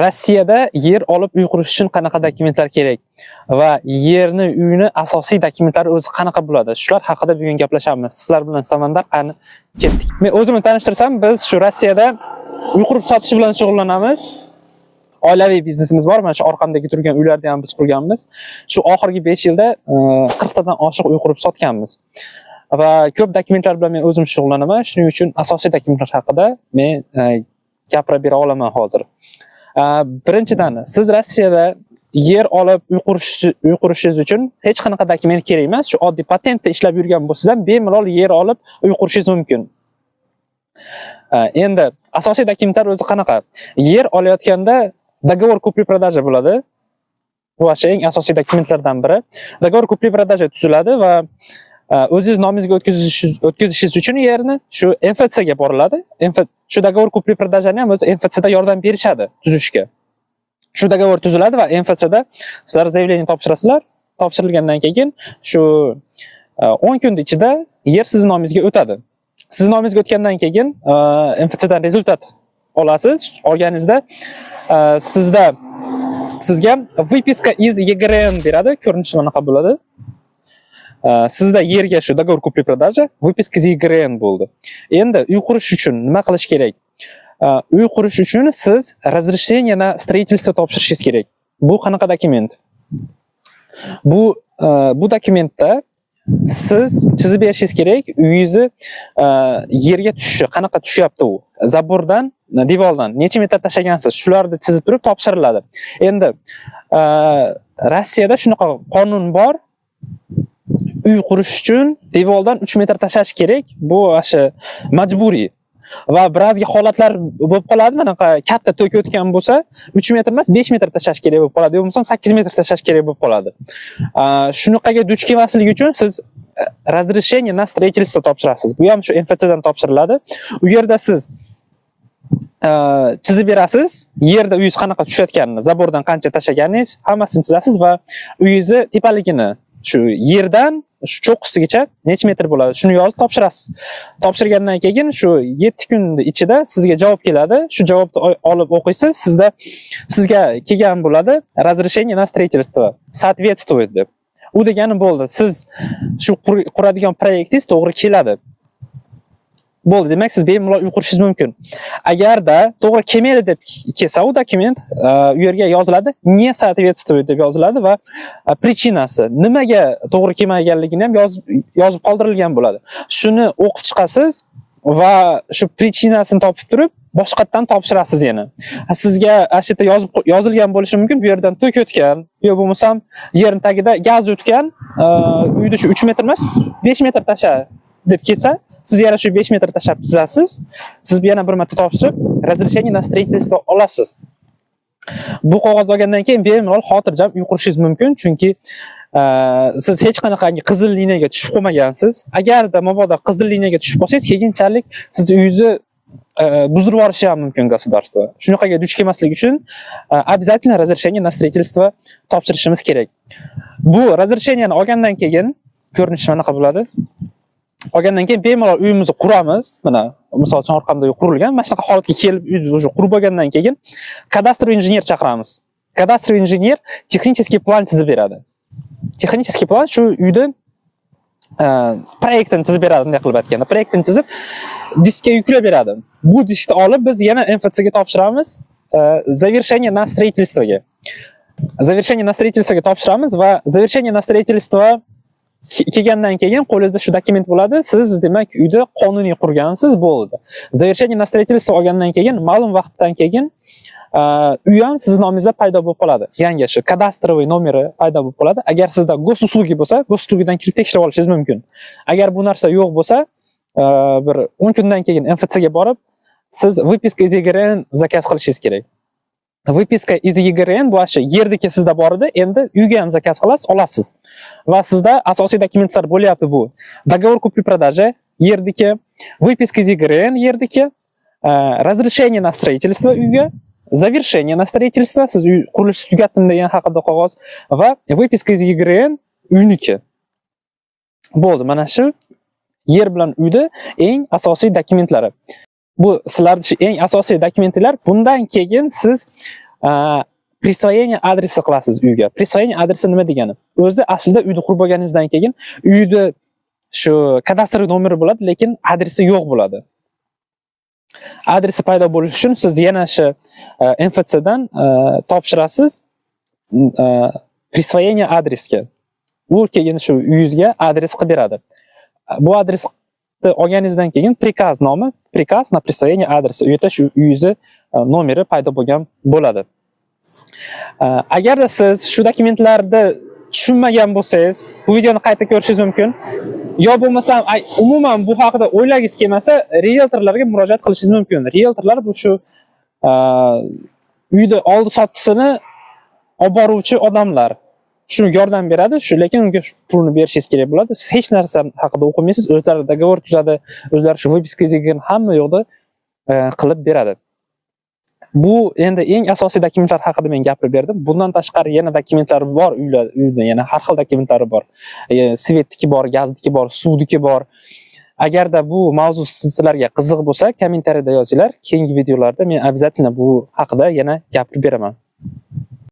Rossiyada yer olib uy qurish uchun qanaqa dokumentlar kerak va yerni, uyni asosiy dokumentlari o'zi qanaqa bo'ladi? Shular haqida bugun gaplashamiz. Sizlar bilan Samandar qani ketdik. Men o'zimni tanishtirsam, biz shu Rossiyada uy qurib sotish bilan shug'ullanamiz. Oilaviy biznesimiz bor. Mana shu orqamdagi turgan uylarni ham biz qurganmiz. Shu oxirgi 5 yilda 40 tadan oshiq uy qurib sotganmiz. Va ko'p dokumentlar bilan men o'zim shug'ullanaman. Shuning uchun asosiy dokumentlar haqida men gapirib bera olaman hozir. Birinchidan, siz Rossiyada yer olib uy qurishingiz uchun hech qanaqa dokument kerak emas. Shu oddiy patentda ishlab yurgan bo'lsangiz ham bemalol yer olib uy qurishingiz mumkin. Endi asosiy dokumentlar o'zi qanaqa? Yer olayotganda договор купли-продажи bo'ladi. Bu eng asosiy dokumentlardan biri. Договор купли-продажи tuziladi va o'zingiz nomingizga o'tkazishingiz uchun yerni shu MFC ga boriladi. Shu договор купли-продажani ham o'zi MFC da yordam berishadi tuzishga. Shu договор tuziladi va MFC da sizlar заявление topshirasizlar. Topshirilgandan keyin shu 10 kun ichida yer sizning nomingizga o'tadi. Sizning nomingizga o'tgandan keyin MFC dan rezultat olasiz. Olganingizda sizga выписка из ЕГРН beradi. Ko'rinishi bunaqa bo'ladi. Sizda yerga shu договор купли-продажи, выписка из ЕГРН bo'ldi. Endi uy qurish uchun nima qilish kerak? Uy qurish uchun siz разрешение на строительство topshirishingiz kerak. Bu qanaqa dokument? Bu dokumentda siz chizib berishingiz kerak, uyingizni yerga tushishi, qanaqa tushyapti u. Zabordan, devordan necha metr tashlagansiz, shularni chizib turib topshiriladi. Endi Rossiyada shunaqa qonun bor. Uy qurish uchun devordan 3 metr tashlash kerak. Bu o'sha majburiy. Va birazga holatlar bo'lib qoladi, manaqa katta to'k o'tgan bo'lsa, 3 metr emas, 5 metr tashlash kerak bo'lib qoladi. Yo'qsa 8 metr tashlash kerak bo'lib qoladi. Shunaqaga duch kelmasligi uchun siz разрешение на строительство topshirasiz. Bu ham shu MFC dan topshiriladi. U yerda siz chizib berasiz, yerda uyingiz qanaqa tushayotganini, zabordan qancha tashlaganingiz, hammasini chizasiz va uyingizni tepaligini shu yerdan shu cho'qqisigacha necha metr bo'ladi, shuni yozib topshirasiz. Topshirgandan keyin shu 7 kun ichida sizga javob keladi. Shu javobni olib o'qiysiz, sizga kelgan bo'ladi разрешение на строительство соответствует deb. U degani bo'ldi, siz shu quradigan proyektingiz to'g'ri keladi. Bo'ldi, demak siz bemalol uy qurishingiz mumkin. Agarda to'g'ri kelmaydi deb kelsa u dokument, u yerga yoziladi, не соответствует deb yoziladi va причинасы, nimaga to'g'ri kelmaganligini ham yozib qoldirilgan bo'ladi. Shuni o'qib chiqasiz va shu причинасini topib turib, boshqatdan topshirasiz yana. Sizga ashita yozilgan bo'lishi mumkin, bu yerdan to'k o'tgan, yo bo'lmasam yerning tagida gaz o'tgan, uyda shu 3 metr emas, 5 metr tasha deb kelsa, siz yana shu 5 metr tashlab chizasiz. Siz yana bir marta topshirib, разрешение на строительство olasiz. Bu qog'ozni olgandan keyin bemalol xotirjam uy qurishingiz mumkin, chunki siz hech qanaqangi qizil liniyaga tushib qolmagansiz. Agarda mabodo qizil liniyaga tushib qolsangiz, keyinchalik siz uyingizni buzdirib yuborishi ham mumkin государство. Shunaqaga duch kelmaslik uchun обязательно разрешение на строительство topshirishimiz kerak. Bu разрешениeni olgandan keyin ko'rinishi mana bunaqa bo'ladi. Olgandan keyin bemalol uyimizni quramiz. Mana misol uchun orqamda uy qurilgan. Mana shunaqa holatga kelib uyni o'sha qurib bo'lgandan keyin kadastrovый injener chaqiramiz. Kadastrovый injener texnический plan chizib beradi. Texnический plan shu uyni proyektini chizib beradi, bunday qilib aytganda. Proyektini chizib diskka yuklab beradi. Bu diskni olib biz yana MFC ga topshiramiz, завершение на строительство ga. Завершение на строительство ga topshiramiz va завершение на строительство kelgandan keyin qo'lingizda shu dokument bo'ladi. Siz demak uyda qonuniy qurgansiz, bo'ldi. Завершение на строительство olgandan keyin ma'lum vaqtdan keyin uy ham sizning nomingizda paydo bo'lib qoladi. Yangi shu kadastrovый nomeri paydo bo'lib qoladi. Agar sizda gosuslugi bo'lsa, gosuslugidan kirib tekshirib olishingiz mumkin. Agar bu narsa yo'q bo'lsa, bir 10 kundan keyin MFC ga borib, siz выписка из ЕГРН zakaz qilishingiz kerak. Выписка из ЕГРН bu ashi yerdagi sizda bor edi, endi uyga ham zakaz qilasiz, olasiz. Va sizda asosiy dokumentlar bo'lyapti bu. Договор купли-продажи yerdagi, выписка из ЕГРН yerdagi, разрешение на строительство uyga, завершение на строительство, siz uy qurilishi tugatdim degan haqida qog'oz va выписка из ЕГРН uyniki. Bo'ldi, mana shu yer bilan uyda eng asosiy dokumentlari. Bu sizlarning eng asosiy dokumentlar. Bundan keyin siz Присвоение adresi qilasiz uyga. Присвоение adresi nima degani? O'zida aslida uyni qurib bo'lganingizdan keyin uyni shu kadastr nomeri bo'ladi, lekin adresi yo'q bo'ladi. Adresi paydo bo'lishi uchun siz yana shu MFC dan topshirasiz присвоение adresga. U keyin shu uyingizga adres qilib beradi. Bu adresni olganingizdan keyin prikaz nomi, prikaz na присвоение adresi. U yerda shu uyingiz nomeri paydo bo'lgan bo'ladi. Agarda siz shu dokumentlarni tushunmagan bo'lsangiz, bu videoni qayta ko'rishingiz mumkin. Yo bo'lmasam umuman bu haqida o'ylagingiz kelmasa, realtorlarga murojaat qilishingiz mumkin. Realtorlar bu shu uyni oldi sottisini olib boruvchi odamlar. Shunga yordam beradi, lekin unga pulni berishingiz kerak bo'ladi. Siz hech narsa haqida o'qimaysiz, o'zlari dogovor tuzadi, o'zlari shu выпискаga hamma yo'qda qilib beradi. Bu endi eng asosiy dokumentlar haqida men gapirib berdim. Bundan tashqari yana dokumentlar bor, uyda yana har xil dokumentlari bor. Svetniki bor, gazniki bor, suvniki bor. Agarda bu mavzu sizlarga qiziq bo'lsa, kommentariyada yozinglar. Keyingi videolarda men обязательно bu haqida yana gapirib beraman.